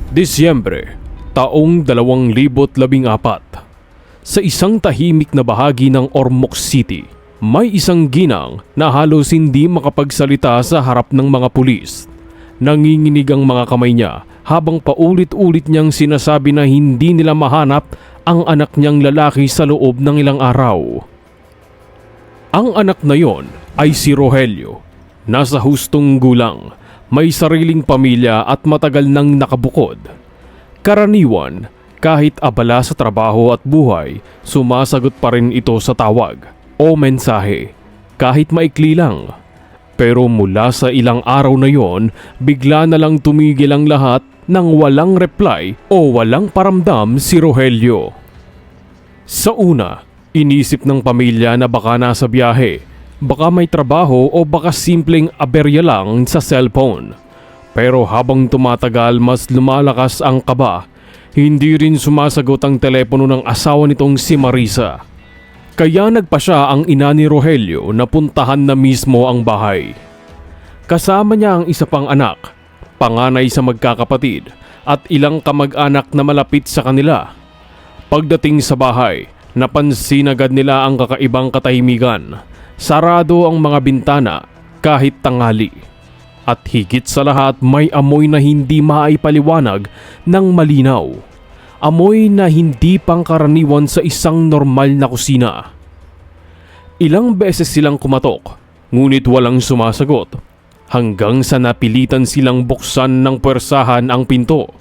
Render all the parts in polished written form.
Disyembre, taong 2014. Sa isang tahimik na bahagi ng Ormoc City, may isang ginang na halos hindi makapagsalita sa harap ng mga pulis. Nanginginig ang mga kamay niya habang paulit-ulit niyang sinasabi na hindi nila mahanap ang anak niyang lalaki sa loob ng ilang araw. Ang anak na yon ay si Rogelio. Nasa hustong gulang, may sariling pamilya at matagal nang nakabukod. Karaniwan, kahit abala sa trabaho at buhay, sumasagot pa rin ito sa tawag o mensahe, kahit maikli lang. Pero mula sa ilang araw na yon, bigla na lang tumigil ang lahat nang walang reply o walang paramdam si Rogelio. Sa una, inisip ng pamilya na baka nasa biyahe, baka may trabaho o baka simpleng aberya lang sa cellphone. Pero habang tumatagal, mas lumalakas ang kaba. Hindi rin sumasagot ang telepono ng asawa nitong si Marisa. Kaya nagpa siya ang ina ni Rogelio na puntahan na mismo ang bahay. Kasama niya ang isa pang anak, panganay sa magkakapatid, at ilang kamag-anak na malapit sa kanila. Pagdating sa bahay, napansin agad nila ang kakaibang katahimikan. Sarado ang mga bintana kahit tanghali. At higit sa lahat, may amoy na hindi maipaliwanag ng malinaw. Amoy na hindi pangkaraniwan sa isang normal na kusina. Ilang beses silang kumatok, ngunit walang sumasagot. Hanggang sa napilitan silang buksan ng puwersahan ang pinto.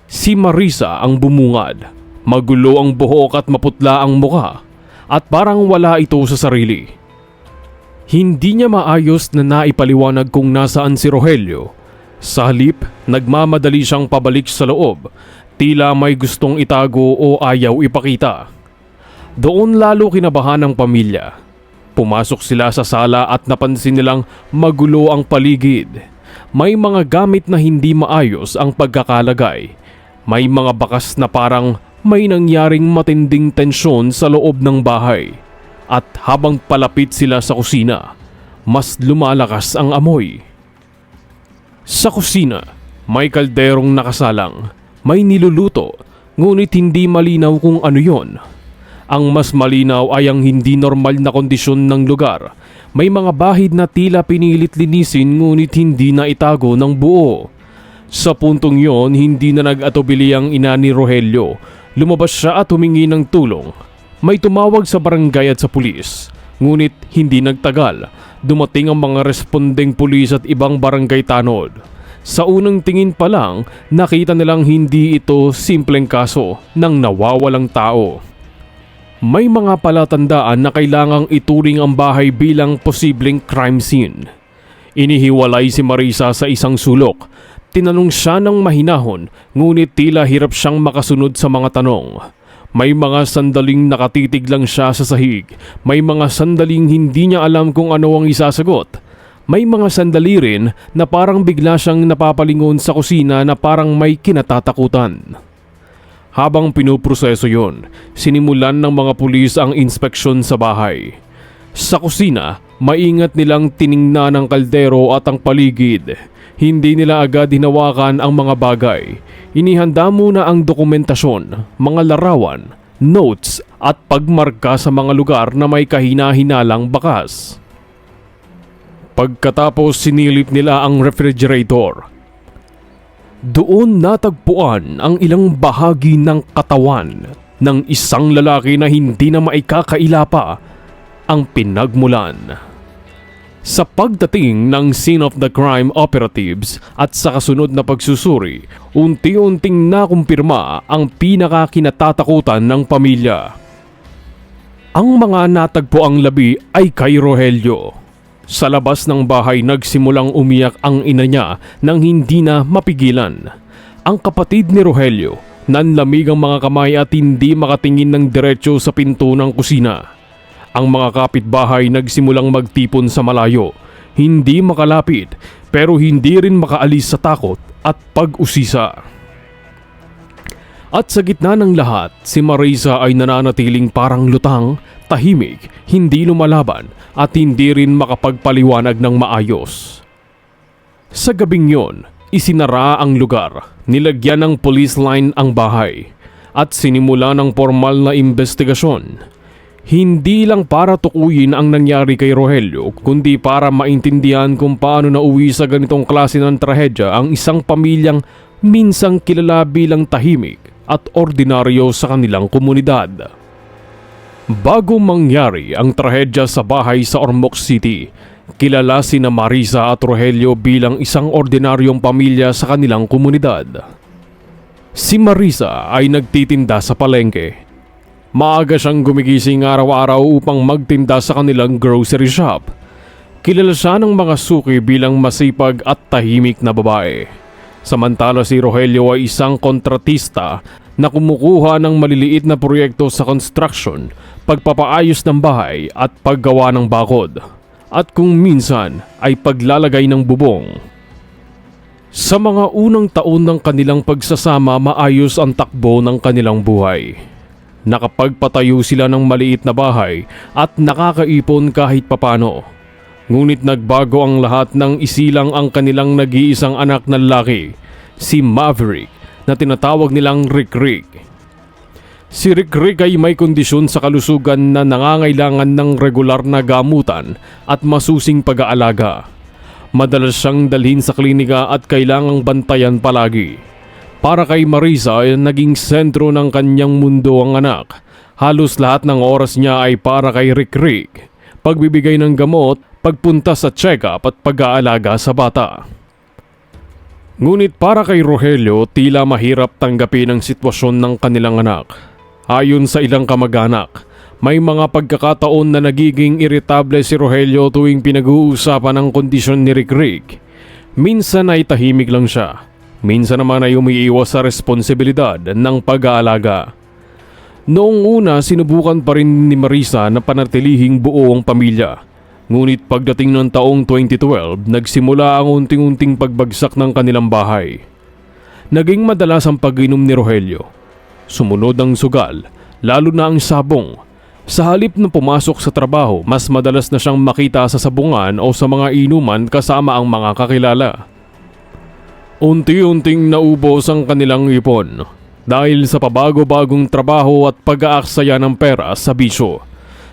Si Marisa ang bumungad. Magulo ang buhok at maputla ang muka. At parang wala ito sa sarili. Hindi niya maayos na naipaliwanag kung nasaan si Rogelio. Sa halip, nagmamadali siyang pabalik sa loob. Tila may gustong itago o ayaw ipakita. Doon lalo kinabahan ang pamilya. Pumasok sila sa sala at napansin nilang magulo ang paligid. May mga gamit na hindi maayos ang pagkakalagay. May mga bakas na parang may nangyaring matinding tensyon sa loob ng bahay. At habang palapit sila sa kusina, mas lumalakas ang amoy. Sa kusina, may kalderong nakasalang. May niluluto, ngunit hindi malinaw kung ano yon. Ang mas malinaw ay ang hindi normal na kondisyon ng lugar. May mga bahid na tila pinilit linisin ngunit hindi na itago ng buo. Sa puntong yon, hindi na nag-atubili ang ina ni Rogelio. Lumabas siya at humingi ng tulong. May tumawag sa barangay at sa pulis. Ngunit hindi nagtagal. Dumating ang mga respondeng pulis at ibang barangay tanod. Sa unang tingin pa lang, nakita nilang hindi ito simpleng kaso ng nawawalang tao. May mga palatandaan na kailangang ituring ang bahay bilang posibleng crime scene. Inihiwalay si Marisa sa isang sulok. Tinanong siya ng mahinahon, ngunit tila hirap siyang makasunod sa mga tanong. May mga sandaling nakatitig lang siya sa sahig. May mga sandaling hindi niya alam kung ano ang isasagot. May mga sandali rin na parang bigla siyang napapalingon sa kusina na parang may kinatatakutan. Habang pinuproseso yon, sinimulan ng mga pulis ang inspeksyon sa bahay. Sa kusina, maingat nilang tiningnan ang kaldero at ang paligid. Hindi nila agad hinawakan ang mga bagay. Inihanda muna ang dokumentasyon, mga larawan, notes at pagmarka sa mga lugar na may kahina-hinalang bakas. Pagkatapos sinilip nila ang refrigerator. Doon natagpuan ang ilang bahagi ng katawan ng isang lalaki na hindi na maikakaila pa ang pinagmulan. Sa pagdating ng scene of the crime operatives at sa kasunod na pagsusuri, unti-unting nakumpirma ang pinakakinatatakutan ng pamilya. Ang mga natagpuang labi ay kay Rogelio. Sa labas ng bahay nagsimulang umiyak ang ina niya nang hindi na mapigilan. Ang kapatid ni Rogelio, nanlamig ang mga kamay at hindi makatingin ng diretso sa pinto ng kusina. Ang mga kapitbahay nagsimulang magtipon sa malayo, hindi makalapit pero hindi rin makaalis sa takot at pag-usisa. At sa gitna ng lahat, si Marisa ay nananatiling parang lutang, tahimik, hindi lumalaban at hindi rin makapagpaliwanag ng maayos. Sa gabing yon, Isinara ang lugar, nilagyan ng police line ang bahay, at sinimula ng formal na investigasyon. Hindi lang para tukuyin ang nangyari kay Rogelio, kundi para maintindihan kung paano nauwi sa ganitong klase ng trahedya ang isang pamilyang minsang kilala bilang tahimik at ordinaryo sa kanilang komunidad. Bago mangyari ang trahedya sa bahay sa Ormoc City, kilala sina Marisa at Rogelio bilang isang ordinaryong pamilya sa kanilang komunidad. Si Marisa ay nagtitinda sa palengke. Maaga siyang gumigising araw-araw upang magtinda sa kanilang grocery shop. Kilala siya ng mga suki bilang masipag at tahimik na babae. Samantala si Rogelio ay isang kontratista na kumukuha ng maliliit na proyekto sa construction, pagpapaayos ng bahay at paggawa ng bakod. At kung minsan ay paglalagay ng bubong. Sa mga unang taon ng kanilang pagsasama, maayos ang takbo ng kanilang buhay. Nakapagpatayo sila ng maliit na bahay at nakakaipon kahit papano. Ngunit nagbago ang lahat nang isilang ang kanilang nag-iisang anak na lalaki, si Maverick, na tinatawag nilang Rick. Si Rick ay may kondisyon sa kalusugan na nangangailangan ng regular na gamutan at masusing pag-aalaga. Madalas siyang dalhin sa klinika at kailangang bantayan palagi. Para kay Marisa ay naging sentro ng kanyang mundo ang anak. Halos lahat ng oras niya ay para kay Rick. Pagbibigay ng gamot, pagpunta sa check-up at pag-aalaga sa bata. Ngunit para kay Rogelio, tila mahirap tanggapin ang sitwasyon ng kanilang anak. Ayon sa ilang kamag-anak, may mga pagkakataon na nagiging iritable si Rogelio tuwing pinag-uusapan ang kondisyon ni Rick. Minsan ay tahimik lang siya, minsan naman ay umiiwas sa responsibilidad ng pag-aalaga. Noong una, sinubukan pa rin ni Marisa na panatilihing buo ang pamilya. Ngunit pagdating ng taong 2012, nagsimula ang unting-unting pagbagsak ng kanilang bahay. Naging madalas ang pag-inom ni Rogelio. Sumunod ang sugal, lalo na ang sabong. Sa halip na pumasok sa trabaho, mas madalas na siyang makita sa sabungan o sa mga inuman kasama ang mga kakilala. Unti-unting naubos ang kanilang ipon dahil sa pabago-bagong trabaho at pag-aaksaya ng pera sa bisyo.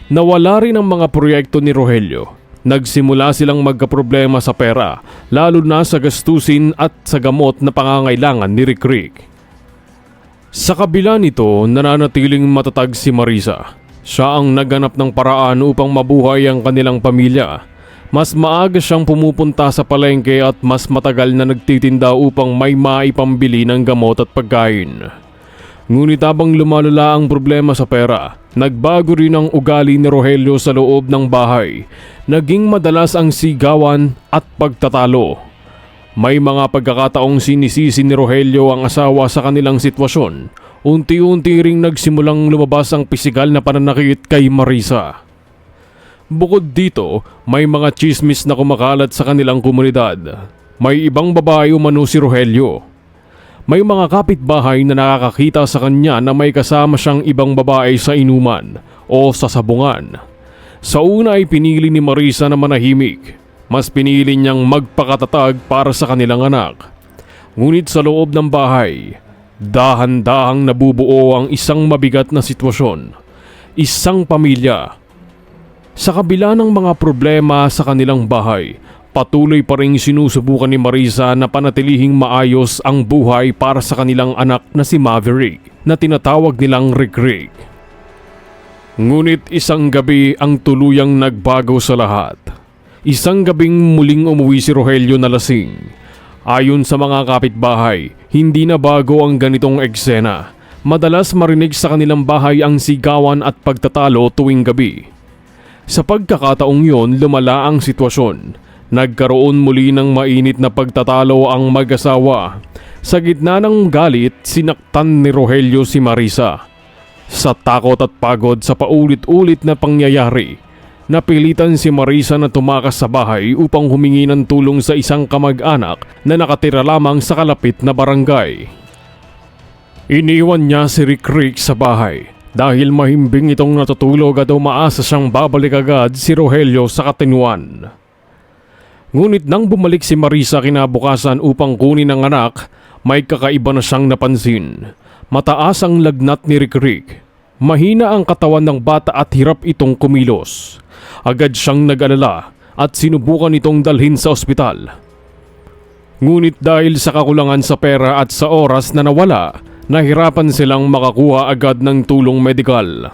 Nawala rin ang mga proyekto ni Rogelio. Nagsimula silang magkaproblema sa pera, lalo na sa gastusin at sa gamot na pangangailangan ni Rick. Sa kabila nito, nananatiling matatag si Marisa. Siya ang naghanap ng paraan upang mabuhay ang kanilang pamilya. Mas maaga siyang pumupunta sa palengke at mas matagal na nagtitinda upang may maipambili ng gamot at pagkain. Ngunit habang lumalala ang problema sa pera, nagbago rin ang ugali ni Rogelio sa loob ng bahay. Naging madalas ang sigawan at pagtatalo. May mga pagkakataong sinisisi ni Rogelio ang asawa sa kanilang sitwasyon. Unti-unti ring nagsimulang lumabas ang pisikal na pananakit kay Marisa. Bukod dito, may mga chismis na kumakalat sa kanilang komunidad. May ibang babae umano si Rogelio. May mga kapitbahay na nakakakita sa kanya na may kasama siyang ibang babae sa inuman o sa sabungan. Sa una ay pinili ni Marisa na manahimik. Mas pinili niyang magpakatatag para sa kanilang anak. Ngunit sa loob ng bahay, dahan-dahang nabubuo ang isang mabigat na sitwasyon. Isang pamilya. Sa kabila ng mga problema sa kanilang bahay, patuloy pa ring sinusubukan ni Marisa na panatilihing maayos ang buhay para sa kanilang anak na si Maverick, na tinatawag nilang Rick. Ngunit isang gabi ang tuluyang nagbago sa lahat. Isang gabing muling umuwi si Rogelio na lasing. Ayon sa mga kapitbahay, hindi na bago ang ganitong eksena. Madalas marinig sa kanilang bahay ang sigawan at pagtatalo tuwing gabi. Sa pagkakataong yon, lumala ang sitwasyon. Nagkaroon muli ng mainit na pagtatalo ang mag-asawa. Sa gitna ng galit, sinaktan ni Rogelio si Marisa. Sa takot at pagod sa paulit-ulit na pangyayari, napilitan si Marisa na tumakas sa bahay upang humingi ng tulong sa isang kamag-anak na nakatira lamang sa kalapit na barangay. Iniwan niya si Rick sa bahay dahil mahimbing itong natutulog at umaasa siyang babalik agad si Rogelio sa Katinuan. Ngunit nang bumalik si Marisa kinabukasan upang kunin ang anak, may kakaiba na siyang napansin. Mataas ang lagnat ni Rick. Mahina ang katawan ng bata at hirap itong kumilos. Agad siyang nag-alala at sinubukan itong dalhin sa ospital. Ngunit dahil sa kakulangan sa pera at sa oras na nawala, nahirapan silang makakuha agad ng tulong medikal.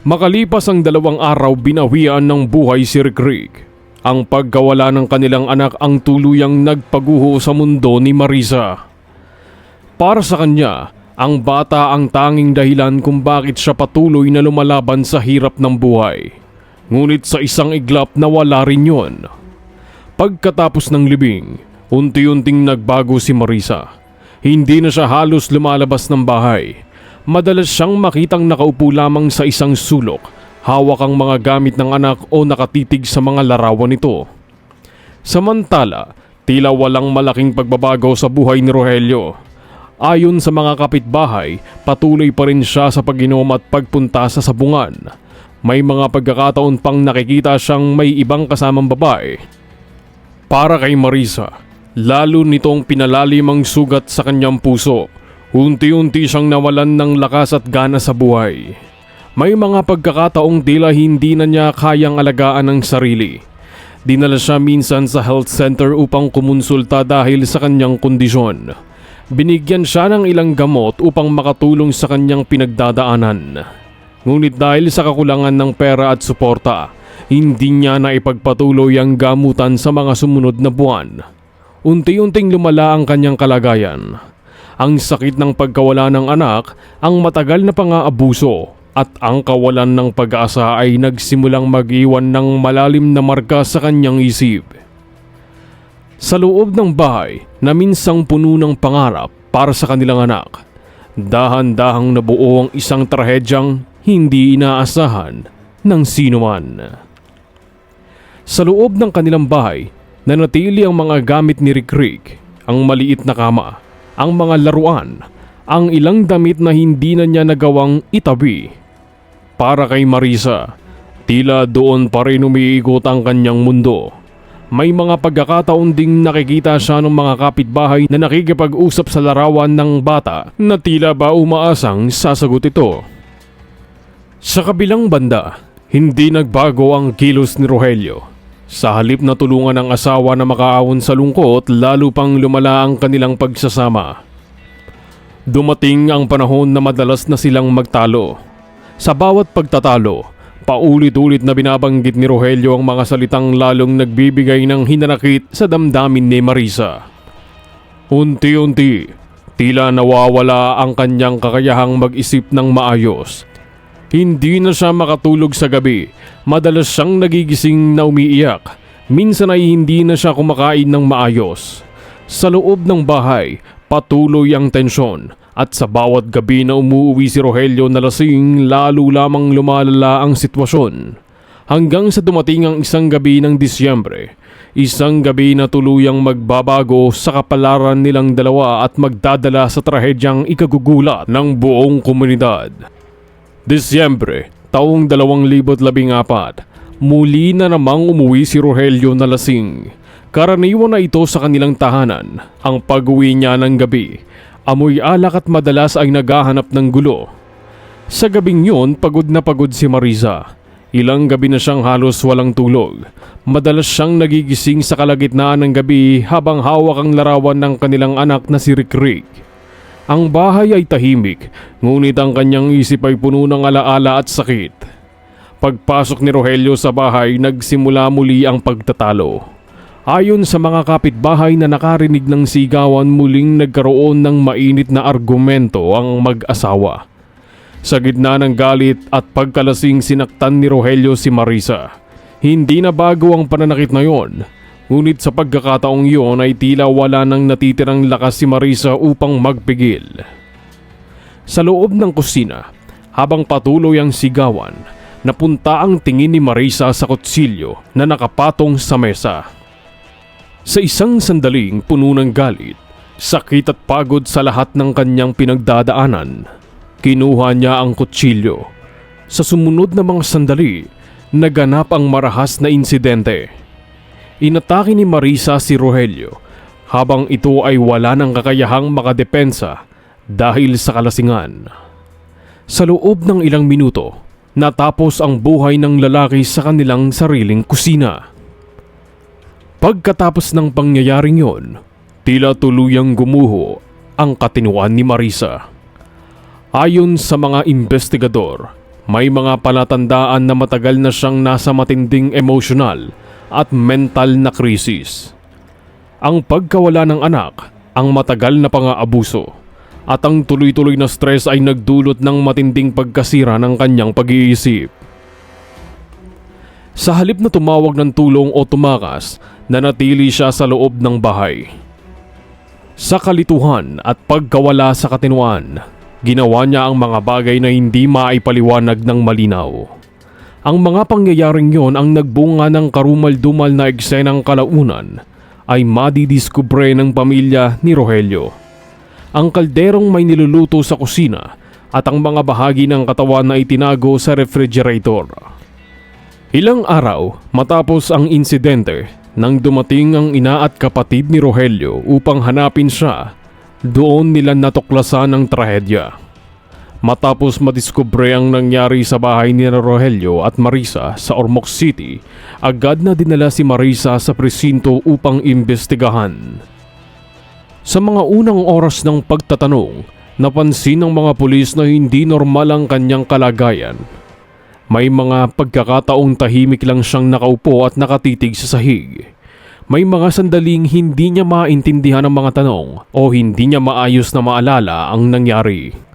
Makalipas ang 2 araw, binawian ng buhay si Rick. Ang pagkawala ng kanilang anak ang tuluyang nagpaguho sa mundo ni Marisa. Para sa kanya, ang bata ang tanging dahilan kung bakit siya patuloy na lumalaban sa hirap ng buhay. Ngunit sa isang iglap nawala rin yun. Pagkatapos ng libing, unti-unting nagbago si Marisa. Hindi na siya halos lumalabas ng bahay. Madalas siyang makitang nakaupo lamang sa isang sulok, hawak ang mga gamit ng anak o nakatitig sa mga larawan nito. Samantala, tila walang malaking pagbabago sa buhay ni Rogelio. Ayon sa mga kapitbahay, patuloy pa rin siya sa pag-inom at pagpunta sa sabungan. May mga pagkakataon pang nakikita siyang may ibang kasamang babae. Para kay Marisa, lalo nitong pinalalim ang sugat sa kanyang puso. Unti-unti siyang nawalan ng lakas at gana sa buhay. May mga pagkakataong tila hindi na niya kayang alagaan ang sarili. Dinala siya minsan sa health center upang kumonsulta dahil sa kanyang kondisyon. Binigyan siya ng ilang gamot upang makatulong sa kanyang pinagdadaanan. Ngunit dahil sa kakulangan ng pera at suporta, hindi niya na ipagpatuloy ang gamutan sa mga sumunod na buwan. Unti-unting lumala ang kanyang kalagayan. Ang sakit ng pagkawala ng anak, ang matagal na pang-aabuso at ang kawalan ng pag-asa ay nagsimulang mag-iwan ng malalim na marka sa kanyang isip. Sa loob ng bahay na minsang puno ng pangarap para sa kanilang anak, dahan-dahang nabuo ang isang trahedyang hindi inaasahan ng sinuman. Sa loob ng kanilang bahay, nanatili ang mga gamit ni Rick, ang maliit na kama, ang mga laruan, ang ilang damit na hindi na niya nagawang itabi. Para kay Marisa, tila doon pa rin umiikot ang kanyang mundo. May mga pagkakataon ding nakikita siya ng mga kapitbahay na nakikipag-usap sa larawan ng bata na tila ba umaasang sasagot ito. Sa kabilang banda, hindi nagbago ang kilos ni Rogelio. Sa halip na tulungan ng asawa na makaahon sa lungkot, lalo pang lumala ang kanilang pagsasama. Dumating ang panahon na madalas na silang magtalo. Sa bawat pagtatalo, paulit-ulit na binabanggit ni Rogelio ang mga salitang lalong nagbibigay ng hinanakit sa damdamin ni Marisa. Unti-unti, tila nawawala ang kanyang kakayahang mag-isip ng maayos. Hindi na siya makatulog sa gabi. Madalas siyang nagigising na umiiyak. Minsan ay hindi na siya kumakain ng maayos. Sa loob ng bahay, patuloy ang tensyon. At sa bawat gabi na umuwi si Rogelio na lasing, lalo lamang lumalala ang sitwasyon. Hanggang sa dumating ang isang gabi ng Disyembre. Isang gabi na tuluyang magbabago sa kapalaran nilang dalawa at magdadala sa trahedyang ikagugulat ng buong komunidad. Disyembre, taong 2014, muli na namang umuwi si Rogelio na lasing. Karaniwan na ito sa kanilang tahanan, ang pag-uwi niya ng gabi. Amoy alak at madalas ay naghahanap ng gulo. Sa gabing yun, pagod na pagod si Marisa. Ilang gabi na siyang halos walang tulog. Madalas siyang nagigising sa kalagitnaan ng gabi habang hawak ang larawan ng kanilang anak na si Rick. Ang bahay ay tahimik, ngunit ang kanyang isip ay puno ng alaala at sakit. Pagpasok ni Rogelio sa bahay, nagsimula muli ang pagtatalo. Ayon sa mga kapitbahay na nakarinig ng sigawan, muling nagkaroon ng mainit na argumento ang mag-asawa. Sa gitna ng galit at pagkalasing, sinaktan ni Rogelio si Marisa. Hindi na bago ang pananakit na yon. Ngunit sa pagkakataong iyon ay tila wala nang natitirang lakas si Marisa upang magpigil. Sa loob ng kusina, habang patuloy ang sigawan, napunta ang tingin ni Marisa sa kutsilyo na nakapatong sa mesa. Sa isang sandaling puno ng galit, sakit at pagod sa lahat ng kanyang pinagdadaanan, kinuha niya ang kutsilyo. Sa sumunod na mga sandali, naganap ang marahas na insidente. Inatake ni Marisa si Rogelio habang ito ay wala ng kakayahang makadepensa dahil sa kalasingan. Sa loob ng ilang minuto, natapos ang buhay ng lalaki sa kanilang sariling kusina. Pagkatapos ng pangyayaring yon, tila tuluyang gumuho ang katinoan ni Marisa. Ayon sa mga investigador, may mga palatandaan na matagal na siyang nasa matinding emosyonal at mental na krisis. Ang pagkawala ng anak, ang matagal na pang-aabuso, at ang tuloy-tuloy na stress ay nagdulot ng matinding pagkasira ng kanyang pag-iisip. Sa halip na tumawag ng tulong o tumakas, nanatili siya sa loob ng bahay. Sa kalituhan at pagkawala sa katinoan, ginawa niya ang mga bagay na hindi maipaliwanag ng malinaw. Ang mga pangyayaring yon ang nagbunga ng karumal-dumal na eksenang kalaunan ay madidiskubre ng pamilya ni Rogelio. Ang kalderong may niluluto sa kusina at ang mga bahagi ng katawan na itinago sa refrigerator. Ilang araw matapos ang insidente, nang dumating ang ina at kapatid ni Rogelio upang hanapin siya, doon nila natuklasan ang trahedya. Matapos madiskubre ang nangyari sa bahay ni Rogelio at Marisa sa Ormoc City, agad na dinala si Marisa sa presinto upang imbestigahan. Sa mga unang oras ng pagtatanong, napansin ng mga pulis na hindi normal ang kanyang kalagayan. May mga pagkakataong tahimik lang siyang nakaupo at nakatitig sa sahig. May mga sandaling hindi niya maintindihan ang mga tanong o hindi niya maayos na maalala ang nangyari.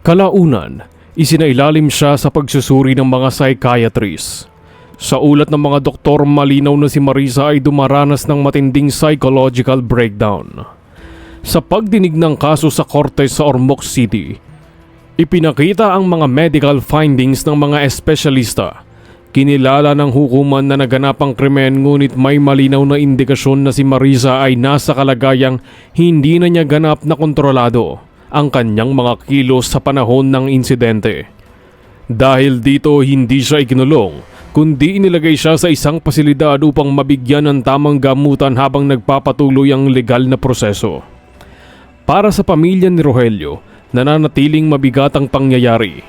Kalaunan, isinailalim siya sa pagsusuri ng mga psychiatrist. Sa ulat ng mga doktor, malinaw na si Marisa ay dumaranas ng matinding psychological breakdown. Sa pagdinig ng kaso sa korte sa Ormoc City, ipinakita ang mga medical findings ng mga espesyalista. Kinilala ng hukuman na naganap ang krimen, ngunit may malinaw na indikasyon na si Marisa ay nasa kalagayang hindi na niya ganap na kontrolado ang kanyang mga kilos sa panahon ng insidente. Dahil dito, hindi siya ikinulong, kundi inilagay siya sa isang pasilidad upang mabigyan ng tamang gamutan habang nagpapatuloy ang legal na proseso. Para sa pamilya ni Rogelio, nananatiling mabigat ang pangyayari.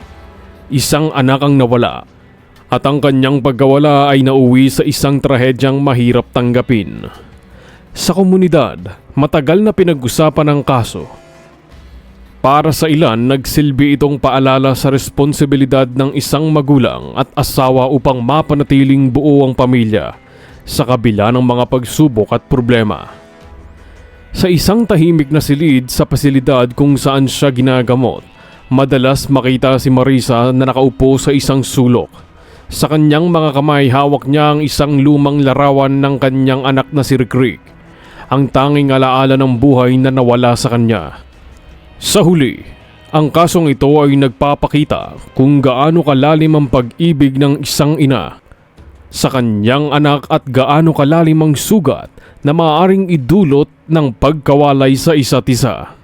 Isang anak ang nawala, at ang kanyang pagkawala ay nauwi sa isang trahedyang mahirap tanggapin. Sa komunidad, matagal na pinag-usapan ang kaso. Para sa ilan, nagsilbi itong paalala sa responsibilidad ng isang magulang at asawa upang mapanatiling buo ang pamilya sa kabila ng mga pagsubok at problema. Sa isang tahimik na silid sa pasilidad kung saan siya ginagamot, madalas makita si Marisa na nakaupo sa isang sulok. Sa kanyang mga kamay, hawak niya ang isang lumang larawan ng kanyang anak na si Rick, ang tanging alaala ng buhay na nawala sa kanya. Sa huli, ang kasong ito ay nagpapakita kung gaano kalalim ang pag-ibig ng isang ina sa kanyang anak at gaano kalalim ang sugat na maaaring idulot ng pagkawalay sa isa't isa.